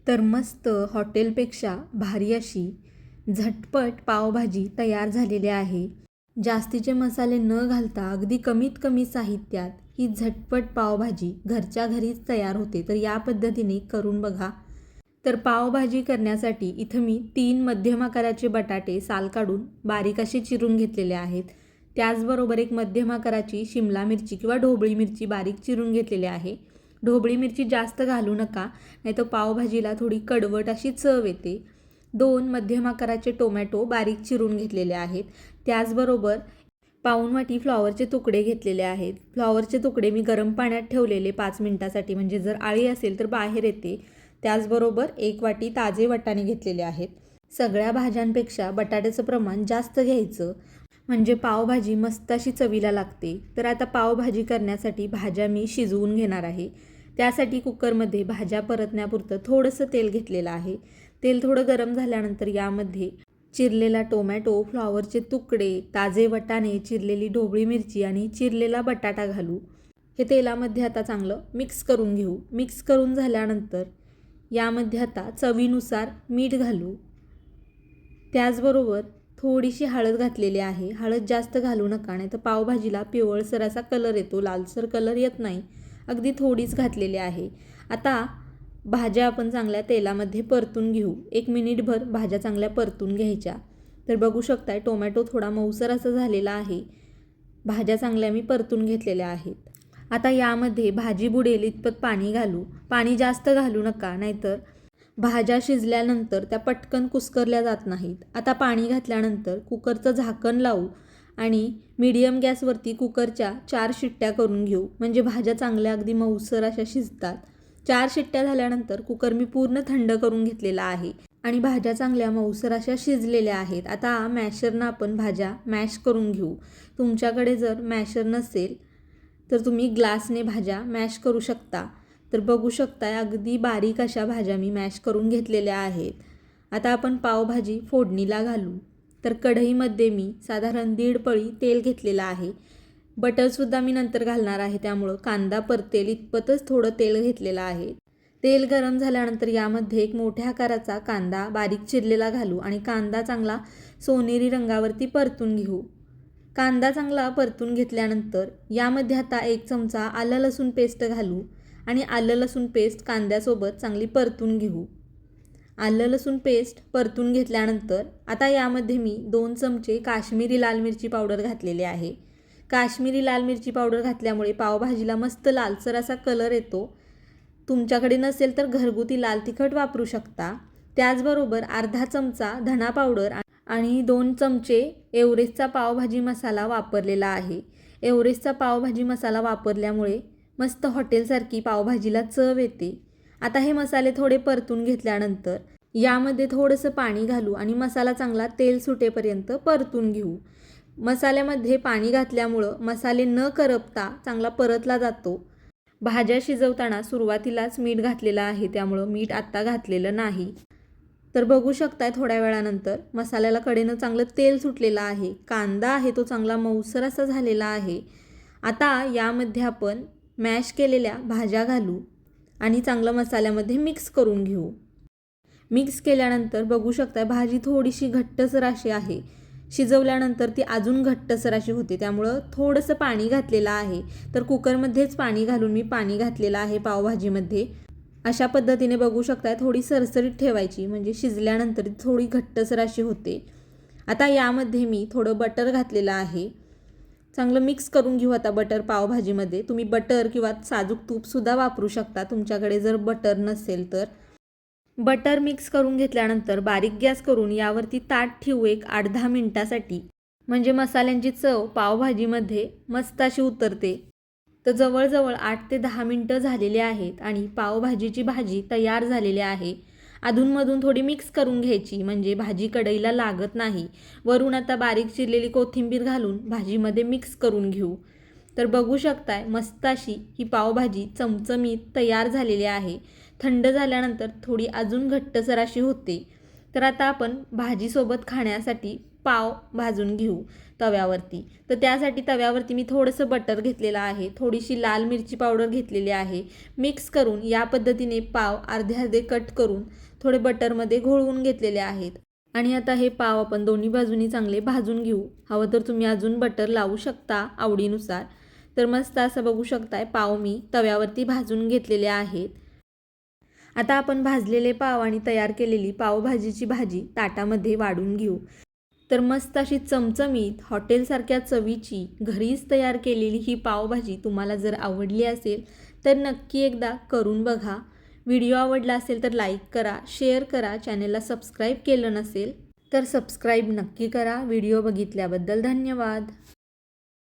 तर मस्त हॉटेलपेक्षा भारी अशी झटपट पावभाजी तयार झालेली आहे. जास्तीचे मसाले न घालता अगदी कमीत कमी साहित्यात ही झटपट पावभाजी घरच्या घरीच तयार होते. तर या पद्धतीने करून बघा. तर पावभाजी करण्यासाठी इथं मी 3 मध्यम आकाराचे बटाटे साल काढून बारीक असे चिरून घेतलेले आहेत. त्याचबरोबर एक मध्यम आकाराची शिमला मिरची किंवा ढोबळी मिरची बारीक चिरून घेतलेली आहे. ढोबळी मिरची जास्त घालू नका, नाहीतर पावभाजीला थोडी कडवट अशी चव येते. 2 मध्यम आकाराचे टोमॅटो बारीक चिरून घेतलेले आहेत. त्याचबरोबर पाऊण वाटी फ्लॉवरचे तुकडे घेतलेले आहेत. फ्लॉवरचे तुकडे मी गरम पाण्यात ठेवलेले 5 मिनिटासाठी, म्हणजे जर आळी असेल तर बाहेर येते. त्याचबरोबर 1 वाटी ताजे वाटाणे घेतलेले आहेत. सगळ्या भाज्यांपेक्षा बटाट्याचं प्रमाण जास्त घ्यायचं, म्हणजे पावभाजी मस्त अशी चवीला लागते. तर आता पावभाजी करण्यासाठी भाज्या मी शिजवून घेणार आहे. त्यासाठी कुकरमध्ये भाज्या परतण्यापुरतं थोडंसं तेल घेतलेलं आहे. तेल थोडं गरम झाल्यानंतर यामध्ये चिरलेला टोमॅटो, फ्लॉवरचे तुकडे, ताजे वाटाणे, चिरलेली ढोबळी मिरची आणि चिरलेला बटाटा घालू. हे तेलामध्ये आता चांगलं मिक्स करून घेऊ. मिक्स करून झाल्यानंतर यामध्ये आता चवीनुसार मीठ घालू. त्याचबरोबर थोडीशी हळद घातलेली आहे. हळद जास्त घालू नका, नाही तर पावभाजीला पिवळसर असा कलर येतो, लालसर कलर येत नाही. अगदी थोडीच घातलेली आहे. आता भाज्या आपण चांगल्या तेलामध्ये परतून घेऊ. 1 मिनिटभर भाज्या चांगल्या परतून घ्यायच्या. तर बघू शकताय टोमॅटो थोडा मऊसर असा झालेला आहे. भाज्या चांगल्या मी परतून घेतलेल्या आहेत. आता यामध्ये भाजी बुडेल इतपत पाणी घालू. पाणी जास्त घालू नका, नाहीतर भाज्या शिजल्यानंतर त्या पटकन कुस्करल्या जात नाहीत. आता पाणी घातल्यानंतर कुकरचं झाकण लावू आणि मीडियम गॅसवरती कुकरच्या 4 शिट्ट्या करून घेऊ, म्हणजे भाज्या चांगल्या अगदी मऊसर अशा शिजतात. 4 शिट्ट्या झाल्यानंतर कुकर मी पूर्ण थंड करून घेतलेला आहे आणि भाज्या चांगल्या मऊसर अशा शिजलेल्या आहेत. आता मॅशरनं आपण भाज्या मॅश करून घेऊ. तुमच्याकडे जर मॅशर नसेल तर तुम्ही ग्लासने भाज्या मॅश करू शकता. तर बघू शकताय अगदी बारीक अशा भाज्या मी मॅश करून घेतलेल्या आहेत. आता आपण पावभाजी फोडणीला घालू. तर कढईमध्ये मी साधारण 1.5 पळी तेल घेतलेलं आहे. बटरसुद्धा मी नंतर घालणार आहे, त्यामुळं कांदा परतेल इतपतच थोडं तेल घेतलेलं आहे. तेल गरम झाल्यानंतर यामध्ये एक मोठ्या आकाराचा कांदा बारीक चिरलेला घालू आणि कांदा चांगला सोनेरी रंगावरती परतून घेऊ. कांदा चांगला परतून घेतल्यानंतर यामध्ये आता 1 चमचा आलं लसूण पेस्ट घालू आणि आलं लसूण पेस्ट कांद्यासोबत चांगली परतून घेऊ. आलं लसूण पेस्ट परतून घेतल्यानंतर आता यामध्ये मी 2 चमचे काश्मीरी लाल मिरची पावडर घातलेली आहे. काश्मीरी लाल मिरची पावडर घातल्यामुळे पावभाजीला मस्त लालसर असा कलर येतो. तुमच्याकडे नसेल तर घरगुती लाल तिखट वापरू शकता. त्याचबरोबर अर्धा चमचा धना पावडर आणि 2 चमचे एव्हरेस्टचा पावभाजी मसाला वापरलेला आहे. एव्हरेस्टचा पावभाजी मसाला वापरल्यामुळे मस्त हॉटेलसारखी पावभाजीला चव येते. आता हे मसाले थोडे परतून घेतल्यानंतर यामध्ये थोडंसं पाणी घालू आणि मसाला चांगला तेल सुटेपर्यंत परतून घेऊ. मसाल्यामध्ये पाणी घातल्यामुळं मसाले न करपता चांगला परतला जातो. भाज्या शिजवताना सुरुवातीलाच मीठ घातलेलं आहे, त्यामुळं मीठ आत्ता घातलेलं नाही. तर बघू शकताय थोड्या वेळानंतर मसाल्याला कडेनं चांगलं तेल सुटलेलं आहे. कांदा आहे तो चांगला मऊसर असा झालेला आहे. आता यामध्ये आपण मॅश केलेल्या भाज्या घालू आणि चांगलं मसाल्यामध्ये मिक्स करून घेऊ. मिक्स केल्यानंतर बघू शकता भाजी थोडीशी घट्टसर अशी आहे. शिजवल्यानंतर ती अजून घट्टसर अशी होते, त्यामुळं थोडंसं पाणी घातलेलं आहे. तर कुकरमध्येच पाणी घालून मी पाणी घातलेलं आहे पावभाजीमध्ये. अशा पद्धतीने बघू शकता थोडी सरसरीत ठेवायची, म्हणजे शिजल्यानंतर थोडी घट्टसर अशी होते. आता यामध्ये मी थोडं बटर घातलेलं आहे. चांगलं मिक्स करून घेऊ आता बटर पावभाजीमध्ये. तुम्ही बटर किंवा साजूक तूपसुद्धा वापरू शकता तुमच्याकडे जर बटर नसेल तर. बटर मिक्स करून घेतल्यानंतर बारीक गॅस करून यावरती ताट ठेवू 8-10 मिनिटासाठी, म्हणजे मसाल्यांची चव पावभाजीमध्ये मस्त अशी उतरते. तर जवळजवळ 8 ते 10 मिनटं झालेली आहेत आणि पावभाजीची भाजी तयार झालेली आहे. अधूनमधून थोडी मिक्स करून घ्यायची, म्हणजे भाजी कढईला लागत नाही. वरून आता बारीक चिरलेली कोथिंबीर घालून भाजीमध्ये मिक्स करून घेऊ. तर बघू शकताय मस्त अशी ही पावभाजी चमचमीत तयार झालेली आहे. थंड झाल्यानंतर थोडी अजून घट्टसर अशी होते. तर आता आपण भाजीसोबत खाण्यासाठी पाव भाजून घेऊ तव्यावरती. तर त्यासाठी तव्यावरती मी थोडंसं बटर घेतलेलं आहे, थोडीशी लाल मिरची पावडर घेतलेली आहे. मिक्स करून या पद्धतीने पाव अर्धे अर्धे कट करून थोडे बटरमध्ये घोळवून घेतलेले आहेत. आणि आता हे पाव आपण दोन्ही बाजूनी चांगले भाजून घेऊ. हवं तर तुम्ही अजून बटर लावू शकता आवडीनुसार. तर मस्त असं बघू शकताय पाव मी तव्यावरती भाजून घेतलेले आहेत. आता आपण भाजलेले पाव आणि तयार केलेली पावभाजीची भाजी ताटामध्ये वाढून घेऊ. तर मस्त अशी चमचमीत हॉटेलसारख्या चवीची घरीच तयार केलेली ही पावभाजी तुम्हाला जर आवडली असेल तर नक्की एकदा करून बघा. व्हिडिओ आवडला असेल तर लाईक करा, शेअर करा. चॅनलला सबस्क्राईब केलं नसेल तर सबस्क्राईब नक्की करा. व्हिडिओ बघितल्याबद्दल धन्यवाद.